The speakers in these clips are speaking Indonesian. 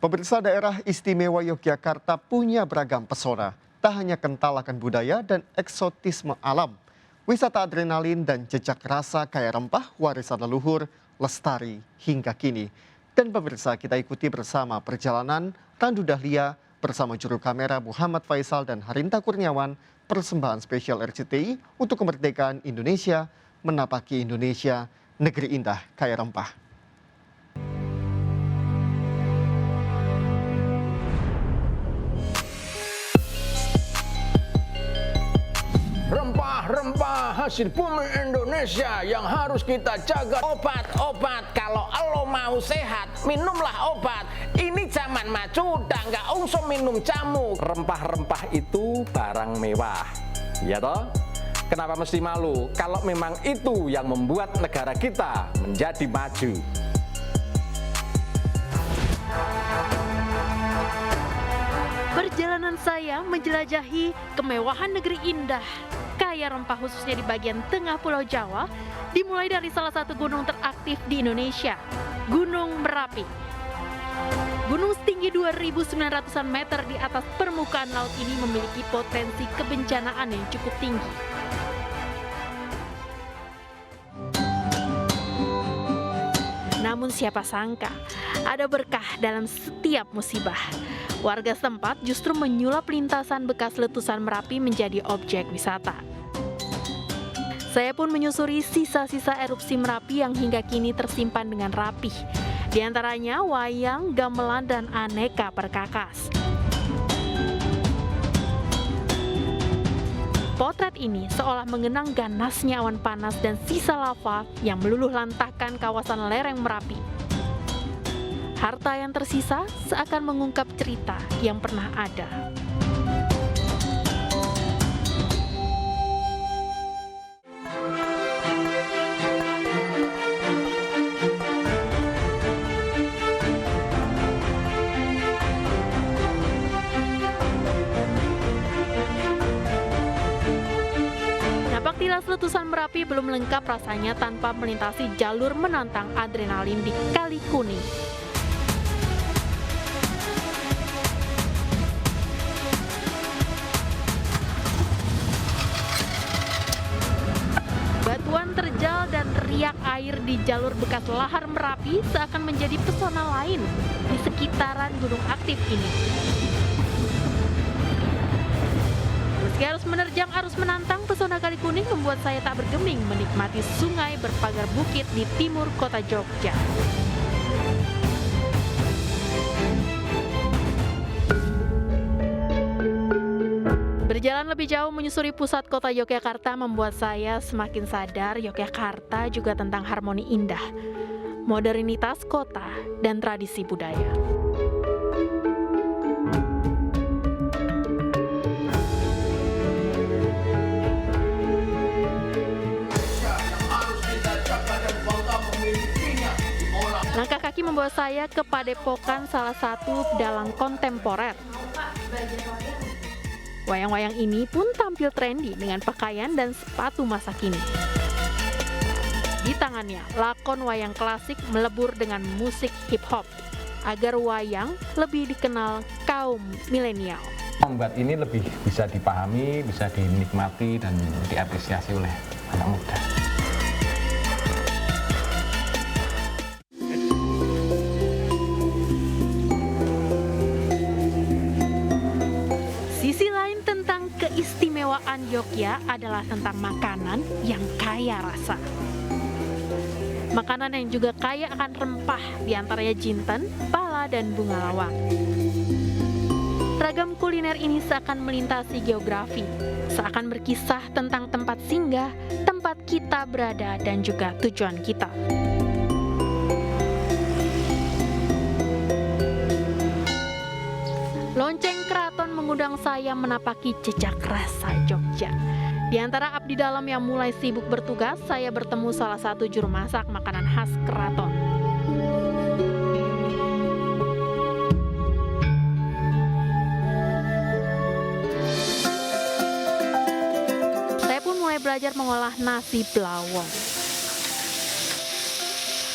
Pemirsa, daerah istimewa Yogyakarta punya beragam pesona. Tak hanya kental akan budaya dan eksotisme alam, wisata adrenalin dan jejak rasa kaya rempah warisan leluhur lestari hingga kini. Dan pemirsa, kita ikuti bersama perjalanan Randu Dahlia bersama juru kamera Muhammad Faisal dan Harinta Kurniawan, persembahan spesial RCTI untuk kemerdekaan Indonesia, menapaki Indonesia, negeri indah kaya rempah. Rempah-rempah hasil bumi Indonesia yang harus kita jaga. Obat-obat, kalau lo mau sehat, minumlah obat. Ini zaman maju, udah nggak usah minum jamu. Rempah-rempah itu barang mewah, ya toh? Kenapa mesti malu? Kalau memang itu yang membuat negara kita menjadi maju. Perjalanan saya menjelajahi kemewahan negeri indah, kaya rempah khususnya di bagian tengah Pulau Jawa, dimulai dari salah satu gunung teraktif di Indonesia, Gunung Merapi. Gunung setinggi 2.900-an meter di atas permukaan laut ini memiliki potensi kebencanaan yang cukup tinggi. Namun siapa sangka, ada berkah dalam setiap musibah. Warga setempat justru menyulap lintasan bekas letusan Merapi menjadi objek wisata. Saya pun menyusuri sisa-sisa erupsi Merapi yang hingga kini tersimpan dengan rapih. Di antaranya wayang, gamelan, dan aneka perkakas. Potret ini seolah mengenang ganasnya awan panas dan sisa lava yang meluluh lantahkan kawasan lereng Merapi. Harta yang tersisa seakan mengungkap cerita yang pernah ada. Napak tilas letusan Merapi belum lengkap rasanya tanpa melintasi jalur menantang adrenalin di Kali Kuning. Batuan terjal dan riak air di jalur bekas lahar Merapi seakan menjadi pesona lain di sekitaran gunung aktif ini. Meski harus menerjang arus menantang, pesona Kali Kuning membuat saya tak bergeming menikmati sungai berpagar bukit di timur kota Jogja. Berjalan lebih jauh menyusuri pusat kota Yogyakarta membuat saya semakin sadar Yogyakarta juga tentang harmoni indah, modernitas kota, dan tradisi budaya. Langkah kaki membawa saya ke padepokan salah satu dalang kontemporer. Wayang-wayang ini pun tampil trendy dengan pakaian dan sepatu masa kini. Di tangannya, lakon wayang klasik melebur dengan musik hip-hop, agar wayang lebih dikenal kaum milenial. Membuat ini lebih bisa dipahami, bisa dinikmati, dan diapresiasi oleh anak muda. Keistimewaan Yogyakarta adalah tentang makanan yang kaya rasa. Makanan yang juga kaya akan rempah, diantaranya jinten, pala, dan bunga lawang. Ragam kuliner ini seakan melintasi geografi, seakan berkisah tentang tempat singgah, tempat kita berada, dan juga tujuan kita. Lonceng Keraton mengundang saya menapaki jejak rasa Jogja. Di antara abdi dalam yang mulai sibuk bertugas, saya bertemu salah satu juru masak makanan khas keraton. Saya pun mulai belajar mengolah nasi blawong.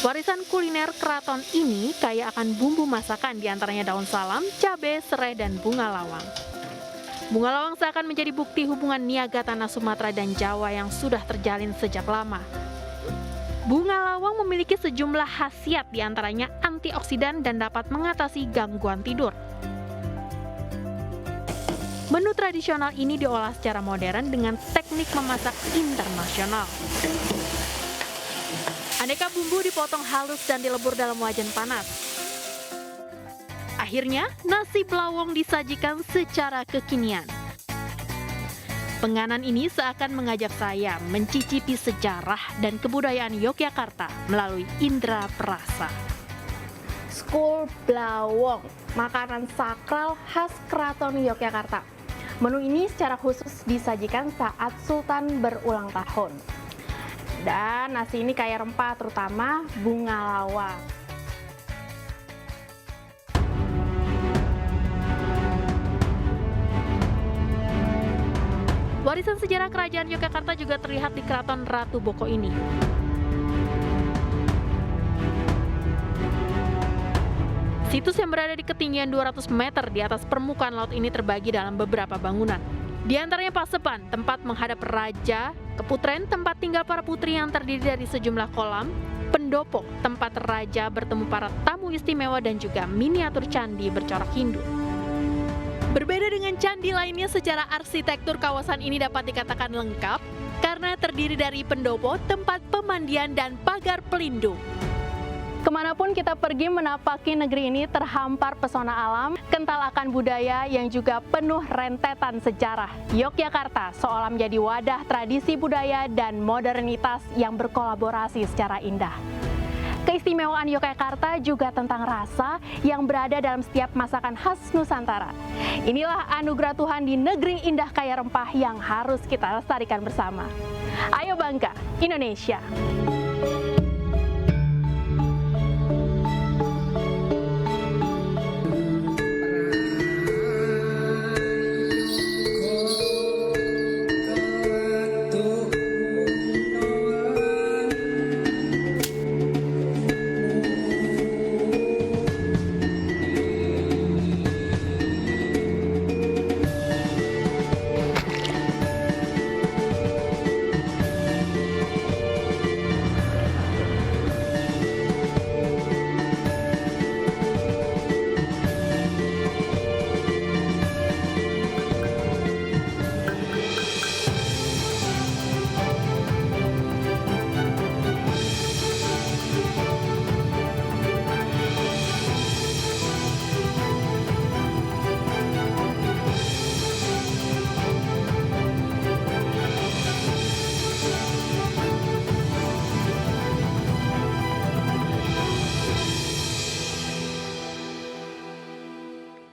Warisan kuliner keraton ini kaya akan bumbu masakan, diantaranya daun salam, cabai, serai, dan bunga lawang. Bunga lawang seakan menjadi bukti hubungan niaga tanah Sumatera dan Jawa yang sudah terjalin sejak lama. Bunga lawang memiliki sejumlah khasiat, diantaranya antioksidan dan dapat mengatasi gangguan tidur. Menu tradisional ini diolah secara modern dengan teknik memasak internasional. Aneka bumbu dipotong halus dan dilebur dalam wajan panas. Akhirnya, nasi belawong disajikan secara kekinian. Penganan ini seakan mengajak saya mencicipi sejarah dan kebudayaan Yogyakarta melalui indera perasa. Skul Blawong, makanan sakral khas Keraton Yogyakarta. Menu ini secara khusus disajikan saat Sultan berulang tahun. Dan nasi ini kaya rempah, terutama bunga lawang. Warisan sejarah Kerajaan Yogyakarta juga terlihat di Keraton Ratu Boko ini. Situs yang berada di ketinggian 200 meter di atas permukaan laut ini terbagi dalam beberapa bangunan. Di antaranya Paseban, tempat menghadap raja, Keputren, tempat tinggal para putri yang terdiri dari sejumlah kolam, Pendopo, tempat raja bertemu para tamu istimewa, dan juga miniatur candi bercorak Hindu. Berbeda dengan candi lainnya, secara arsitektur kawasan ini dapat dikatakan lengkap karena terdiri dari pendopo, tempat pemandian, dan pagar pelindung. Kemanapun kita pergi menapaki negeri ini terhampar pesona alam, kental akan budaya yang juga penuh rentetan sejarah. Yogyakarta seolah menjadi wadah tradisi budaya dan modernitas yang berkolaborasi secara indah. Keistimewaan Yogyakarta juga tentang rasa yang berada dalam setiap masakan khas Nusantara. Inilah anugerah Tuhan di negeri indah kaya rempah yang harus kita lestarikan bersama. Ayo bangga, Indonesia!